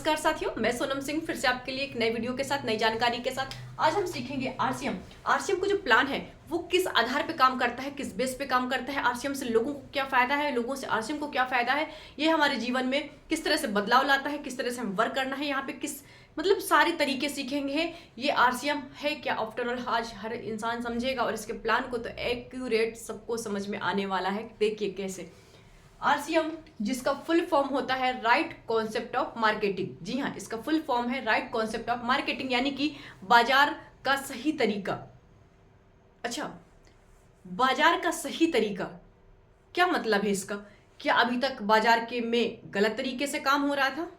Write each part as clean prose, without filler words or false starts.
नमस्कार साथियों, मैं सोनम सिंह फिर से आपके लिए एक नई वीडियो के साथ नई जानकारी के साथ आज हम सीखेंगे आरसीएम। आरसीएम को जो प्लान है वो किस आधार पे काम करता है, किस बेस पे काम करता है, आरसीएम से लोगों को क्या फायदा है, लोगों से आरसीएम को क्या फायदा है, ये हमारे जीवन में किस तरह से बदलाव लाता है, किस तरह से हमें वर्क करना है, यहाँ पे किस मतलब सारे तरीके सीखेंगे। ये आरसीएम है क्या, आफ्टर ऑल आज हर इंसान समझेगा और इसके प्लान को तो एक्यूरेट सबको समझ में आने वाला है। देखिए कैसे आरसीएम, जिसका फुल फॉर्म होता है राइट कॉन्सेप्ट ऑफ मार्केटिंग। जी हाँ, इसका फुल फॉर्म है राइट कॉन्सेप्ट ऑफ मार्केटिंग, यानी कि बाजार का सही तरीका। अच्छा, बाजार का सही तरीका क्या मतलब है इसका? क्या अभी तक बाजार के में गलत तरीके से काम हो रहा था?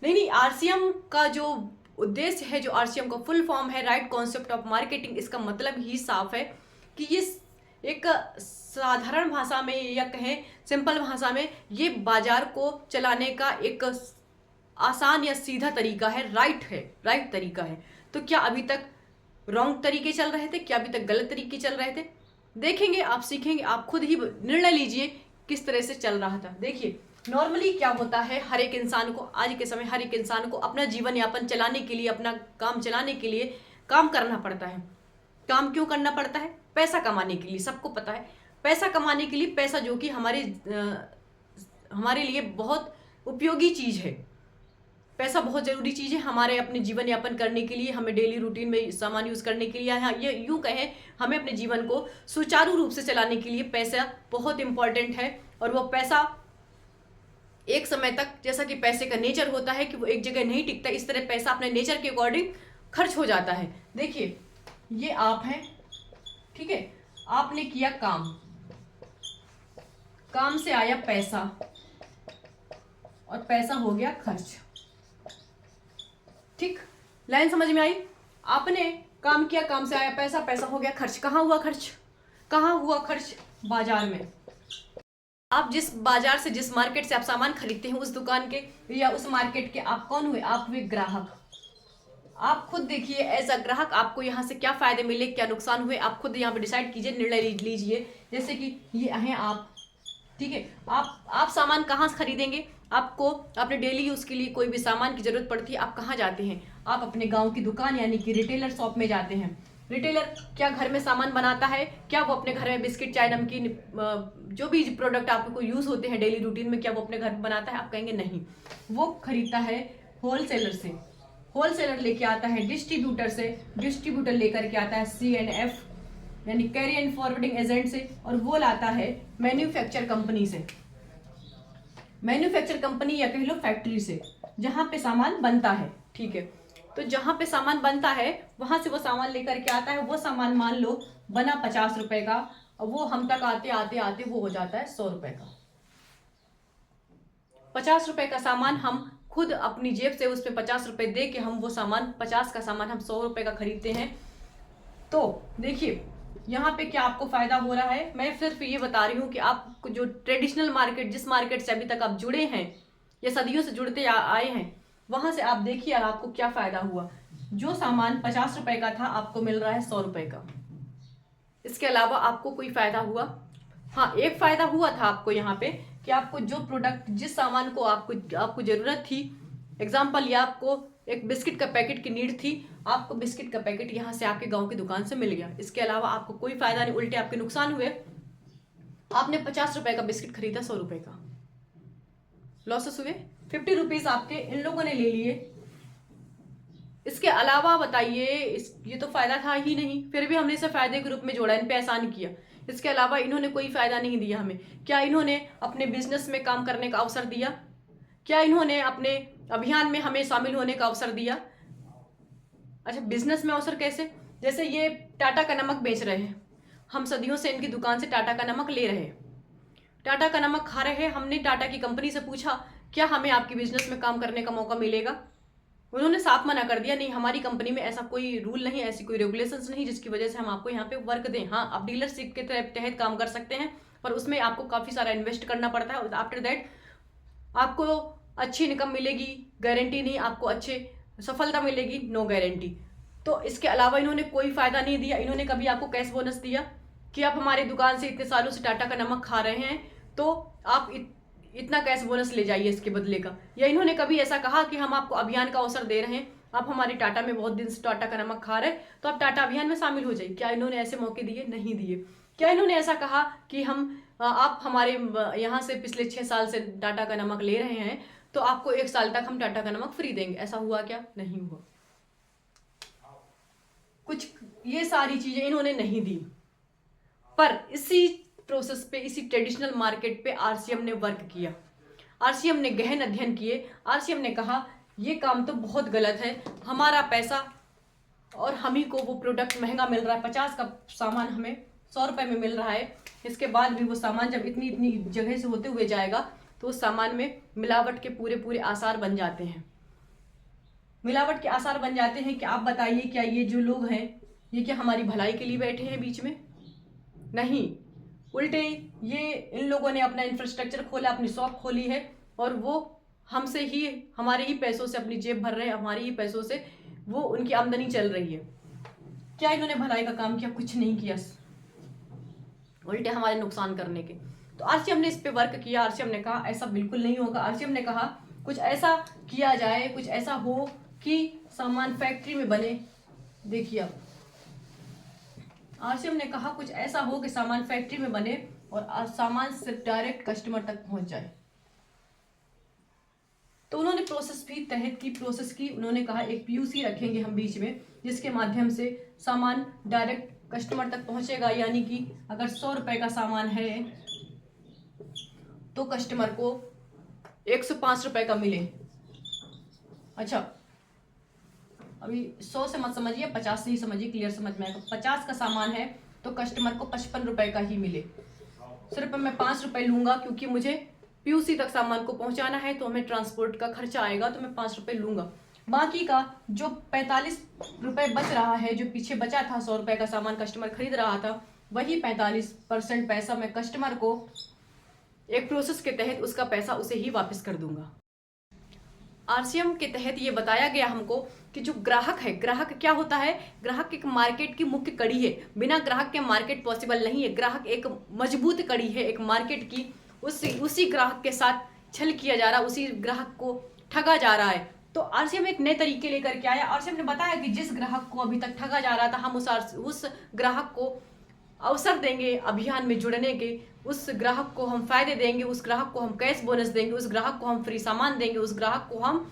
नहीं, आरसीएम का जो उद्देश्य है, जो आरसीएम का फुल फॉर्म है राइट कॉन्सेप्ट ऑफ मार्केटिंग, इसका मतलब ही साफ है कि ये एक साधारण भाषा में या कहें सिंपल भाषा में ये बाजार को चलाने का एक आसान या सीधा तरीका है, राइट तरीका है। तो क्या अभी तक रॉन्ग तरीके चल रहे थे, क्या अभी तक गलत तरीके चल रहे थे? देखेंगे, आप सीखेंगे, आप खुद ही निर्णय लीजिए किस तरह से चल रहा था। देखिए नॉर्मली क्या होता है, हर एक इंसान को आज के समय हर एक इंसान को अपना जीवन यापन चलाने के लिए, अपना काम चलाने के लिए काम करना पड़ता है। काम क्यों करना पड़ता है? पैसा कमाने के लिए। सबको पता है पैसा कमाने के लिए, पैसा जो कि हमारे लिए बहुत उपयोगी चीज़ है। पैसा बहुत ज़रूरी चीज़ है हमारे अपने जीवन यापन करने के लिए, हमें डेली रूटीन में सामान यूज़ करने के लिए, ये यूँ कहें हमें अपने जीवन को सुचारू रूप से चलाने के लिए पैसा बहुत इम्पॉर्टेंट है। और वो पैसा एक समय तक, जैसा कि पैसे का नेचर होता है कि वो एक जगह नहीं टिकता, इस तरह पैसा अपने नेचर के अकॉर्डिंग खर्च हो जाता है। देखिए ये आप हैं, ठीक है, आपने किया काम, काम से आया पैसा और पैसा हो गया खर्च। ठीक, लाइन समझ में आई? आपने काम किया, काम से आया पैसा, पैसा हो गया खर्च। कहाँ हुआ खर्च? कहाँ हुआ खर्च? बाजार में। आप जिस बाजार से, जिस मार्केट से आप सामान खरीदते हैं, उस दुकान के या उस मार्केट के आप कौन हुए? आप हुए ग्राहक। आप खुद देखिए एज अ ग्राहक आपको यहाँ से क्या फायदे मिले, क्या नुकसान हुए, आप खुद यहाँ पे डिसाइड कीजिए, निर्णय लीजिए। जैसे कि ये हैं आप, ठीक है, आप सामान कहाँ से खरीदेंगे? आपको अपने डेली यूज़ के लिए कोई भी सामान की जरूरत पड़ती है, आप कहाँ जाते हैं? आप अपने गांव की दुकान यानी कि रिटेलर शॉप में जाते हैं। रिटेलर क्या घर में सामान बनाता है? क्या वो अपने घर में बिस्किट, चाय, नमकीन, जो भी प्रोडक्ट आपको यूज़ होते हैं डेली रूटीन में, क्या वो अपने घर में बनाता है? आप कहेंगे नहीं, वो खरीदता है होलसेलर से। होलसेलर लेके आता है डिस्ट्रीब्यूटर से, डिस्ट्रीब्यूटर लेकर के आता है CNF यानी कैरी एंड फॉरवर्डिंग एजेंट से, और वो लाता है मैन्युफैक्चर कंपनी से, मैन्युफैक्चर कंपनी या कह लो फैक्ट्री से, जहां पे सामान बनता है। ठीक है, तो जहां पे सामान बनता है वहां से वो सामान लेकर के आता है। वो सामान मान लो बना 50 रुपए का, और वो हम तक आते आते आते वो हो जाता है 100 रुपए का। 50 रुपए का सामान हम खुद अपनी जेब से उसमें 50 रुपए दे के हम वो सामान 50 का सामान हम 100 रुपए का खरीदते हैं। तो देखिए यहाँ पे क्या आपको फायदा हो रहा है? मैं सिर्फ ये बता रही हूँ कि आप जो ट्रेडिशनल मार्केट, जिस मार्केट से अभी तक आप जुड़े हैं या सदियों से जुड़ते आए हैं, वहां से आप देखिए आपको क्या फायदा हुआ। जो सामान 50 रुपए का था आपको मिल रहा है 100 रुपए का। इसके अलावा आपको कोई फायदा हुआ? हाँ, एक फायदा हुआ था आपको यहाँ पे कि आपको जो प्रोडक्ट, जिस सामान को आपको जरूरत थी, एग्जाम्पल या आपको एक बिस्किट का पैकेट की नीड थी, आपको बिस्किट का पैकेट यहाँ से आपके गांव की दुकान से मिल गया। इसके अलावा आपको कोई फायदा नहीं, उल्टे आपके नुकसान हुए। आपने 50 रुपए का बिस्किट खरीदा 100 रुपए का, लॉसेस हुए। 50 रुपीज आपके इन लोगों ने ले लिए। इसके अलावा बताइए, ये तो फायदा था ही नहीं, फिर भी हमने इसे फायदे के रूप में जोड़ा, इन पे एहसान किया। इसके अलावा इन्होंने कोई फायदा नहीं दिया हमें। क्या इन्होंने अपने बिजनेस में काम करने का अवसर दिया? क्या इन्होंने अपने अभियान में हमें शामिल होने का अवसर दिया? अच्छा, बिजनेस में अवसर कैसे? जैसे ये टाटा का नमक बेच रहे हैं, हम सदियों से इनकी दुकान से टाटा का नमक ले रहे हैं, टाटा का नमक खा रहे हैं। हमने टाटा की कंपनी से पूछा क्या हमें आपकी बिजनेस में काम करने का मौका मिलेगा? उन्होंने साफ मना कर दिया, नहीं, हमारी कंपनी में ऐसा कोई रूल नहीं, ऐसी कोई रेगुलेशंस नहीं जिसकी वजह से हम आपको यहाँ पे वर्क दें। हाँ, आप डीलरशिप के तहत काम कर सकते हैं, पर उसमें आपको काफ़ी सारा इन्वेस्ट करना पड़ता है। आफ्टर दैट आपको अच्छी इनकम मिलेगी, गारंटी नहीं, आपको अच्छे सफलता मिलेगी, नो गारंटी। तो इसके अलावा इन्होंने कोई फायदा नहीं दिया। इन्होंने कभी आपको कैश बोनस दिया कि आप हमारे दुकान से इतने सालों से टाटा का नमक खा रहे हैं, तो आप इतना कैश बोनस ले जाइए इसके बदले का। या इन्होंने कभी ऐसा कहा कि हम आपको अभियान का अवसर दे रहे हैं, आप हमारे टाटा में बहुत दिन से टाटा का नमक खा रहे हैं तो आप टाटा अभियान में शामिल हो जाइए। क्या इन्होंने ऐसे मौके दिए? नहीं दिए। क्या इन्होंने ऐसा कहा कि आप हमारे यहाँ से पिछले 6 साल से टाटा का नमक ले रहे हैं तो आपको 1 साल तक हम टाटा का नमक फ्री देंगे? ऐसा हुआ क्या? नहीं हुआ। कुछ ये सारी चीजें इन्होंने नहीं दी। पर इसी प्रोसेस पे, इसी ट्रेडिशनल मार्केट पे आरसीएम ने वर्क किया। आरसीएम ने गहन अध्ययन किए। आरसीएम ने कहा ये काम तो बहुत गलत है, हमारा पैसा और हम ही को वो प्रोडक्ट महंगा मिल रहा है, 50 का सामान हमें 100 रुपए में मिल रहा है। इसके बाद भी वो सामान जब इतनी इतनी जगह से होते हुए जाएगा तो उस सामान में मिलावट के पूरे पूरे आसार बन जाते हैं। मिलावट के आसार बन जाते हैं कि आप बताइए, क्या ये जो लोग हैं ये क्या हमारी भलाई के लिए बैठे हैं बीच में? नहीं, उल्टे ये इन लोगों ने अपना इंफ्रास्ट्रक्चर खोला, अपनी शॉप खोली है और वो हमसे ही, हमारे ही पैसों से अपनी जेब भर रहे हैं, हमारे ही पैसों से वो उनकी आमदनी चल रही है। क्या इन्होंने भलाई का काम किया? कुछ नहीं किया, उल्टे हमारे नुकसान करने के। तो आरसीएम ने इस पे वर्क किया। आरसीएम ने कहा ऐसा बिल्कुल नहीं होगा। आरसीएम ने कहा कुछ ऐसा किया जाए, कुछ ऐसा हो कि सामान फैक्ट्री में बने। देखिए अब आरसीएम ने कहा कुछ ऐसा हो कि सामान फैक्ट्री में बने और सामान सिर्फ डायरेक्ट कस्टमर तक पहुंच जाए। तो उन्होंने प्रोसेस भी तहत की, प्रोसेस की। उन्होंने कहा एक पीयूसी रखेंगे हम बीच में, जिसके माध्यम से सामान डायरेक्ट कस्टमर तक पहुंचेगा। यानी कि अगर 100 रुपए का सामान है तो कस्टमर को 105 रुपए का मिले। अच्छा, अभी 100 से मत समझिए, 50 से ही समझिए, क्लियर समझ में आएगा। 50 का सामान है तो कस्टमर को 55 रुपए का ही मिले। सिर्फ मैं 5 रुपए लूंगा क्योंकि मुझे पीयूसी तक सामान को पहुंचाना है, तो हमें ट्रांसपोर्ट का खर्चा आएगा, तो मैं 5 रुपए लूंगा। बाकी का जो 45 रुपए बच रहा है, जो पीछे बचा था, 100 रुपए का सामान कस्टमर खरीद रहा था, वही 45% पैसा मैं कस्टमर को एक प्रोसेस के तहत उसका पैसा उसे ही वापस कर दूंगा। आरसीएम के तहत ये बताया गया हमको कि जो ग्राहक है, ग्राहक क्या होता है? ग्राहक एक मार्केट की मुख्य कड़ी है। बिना ग्राहक के मार्केट पॉसिबल नहीं है। ग्राहक एक मजबूत कड़ी है एक मार्केट की। उसी ग्राहक के साथ छल किया जा रहा, उसी ग्राहक को ठगा जा रहा है। तो आरसीएम एक नए तरीके लेकर के आया। आरसीएम ने बताया कि जिस ग्राहक को अभी तक ठगा जा रहा था, हम उस ग्राहक को अवसर देंगे अभियान में जुड़ने के। उस ग्राहक को हम फायदे देंगे, उस ग्राहक को हम कैश बोनस देंगे, उस ग्राहक को हम फ्री सामान देंगे, उस ग्राहक को हम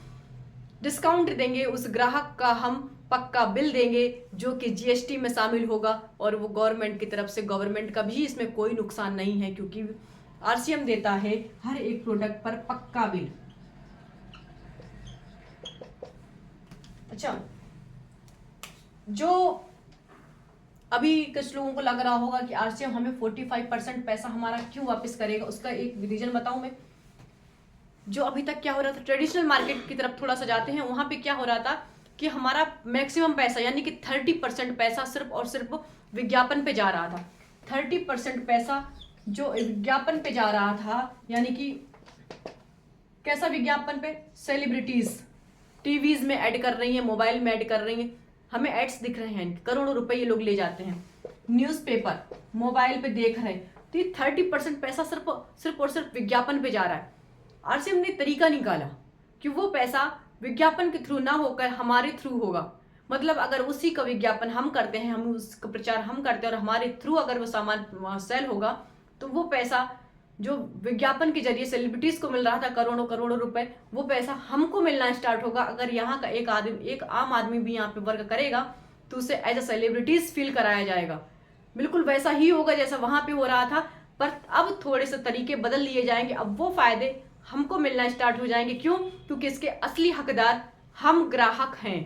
डिस्काउंट देंगे, उस ग्राहक का हम पक्का बिल देंगे जो कि जीएसटी में शामिल होगा। और वो गवर्नमेंट की तरफ से, गवर्नमेंट का भी इसमें कोई नुकसान नहीं है क्योंकि आरसीएम देता है हर एक प्रोडक्ट पर पक्का बिल। अच्छा, जो अभी कुछ लोगों को लग रहा होगा कि आरसीएम हमें 45% पैसा हमारा क्यों वापस करेगा, उसका एक रीजन बताऊं मैं। जो अभी तक क्या हो रहा था, ट्रेडिशनल मार्केट की तरफ थोड़ा सा जाते हैं, वहां पे क्या हो रहा था कि हमारा मैक्सिमम पैसा यानी कि 30% पैसा सिर्फ और सिर्फ विज्ञापन पे जा रहा था। 30% पैसा जो विज्ञापन पे जा रहा था, यानी कि कैसा विज्ञापन पे? सेलिब्रिटीज टीवीज में ऐड कर रही हैं, मोबाइल में ऐड कर रही हैं, हमें एड्स दिख रहे हैं, करोड़ों रुपए ये लोग ले जाते हैं। न्यूज़पेपर, मोबाइल पे देख रहे हैं, तो ये 30% पैसा सिर्फ और सिर्फ विज्ञापन पे जा रहा है। आरसीएम ने तरीका निकाला कि वो पैसा विज्ञापन के थ्रू ना होकर हमारे थ्रू होगा। मतलब अगर उसी का विज्ञापन हम करते हैं, हम उसका प्रचार हम करते हैं और हमारे थ्रू अगर वो सामान सेल होगा, तो वो पैसा जो विज्ञापन के जरिए सेलिब्रिटीज को मिल रहा था करोड़ों करोड़ों रुपए, वो पैसा हमको मिलना स्टार्ट होगा। अगर यहाँ का एक आम आदमी भी यहाँ पे वर्क करेगा तो उसे एज अ सेलिब्रिटीज फील कराया जाएगा। बिल्कुल वैसा ही होगा जैसा वहां पे हो रहा था, पर अब थोड़े से तरीके बदल लिए जाएंगे। अब वो फायदे हमको मिलना स्टार्ट हो जाएंगे। क्यों? क्योंकि इसके असली हकदार हम ग्राहक हैं।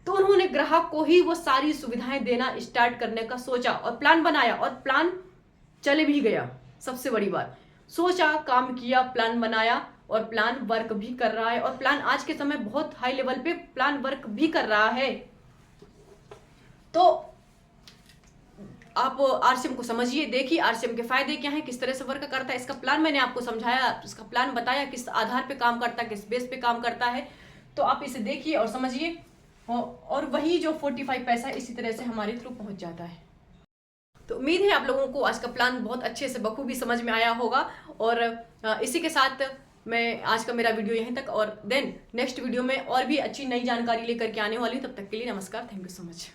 तो उन्होंने ग्राहक को ही वो सारी सुविधाएं देना स्टार्ट करने का सोचा और प्लान बनाया, और प्लान चले भी गया। सबसे बड़ी बात, सोचा, काम किया, प्लान बनाया और प्लान वर्क भी कर रहा है। और प्लान आज के समय बहुत हाई लेवल पे प्लान वर्क भी कर रहा है। तो आप आरसीएम को समझिए, देखिए आरसीएम के फायदे क्या हैं, किस तरह से वर्क करता है। इसका प्लान मैंने आपको समझाया, इसका प्लान बताया, किस आधार पे काम करता है, किस बेस पे काम करता है। तो आप इसे देखिए और समझिए, और वही जो 45 पैसा इसी तरह से हमारे थ्रू पहुंच जाता है। तो उम्मीद है आप लोगों को आज का प्लान बहुत अच्छे से बखूबी समझ में आया होगा। और इसी के साथ मैं आज का मेरा वीडियो यहीं तक, और देन नेक्स्ट वीडियो में और भी अच्छी नई जानकारी लेकर के आने वाली हूँ। तब तक के लिए नमस्कार, थैंक यू सो मच।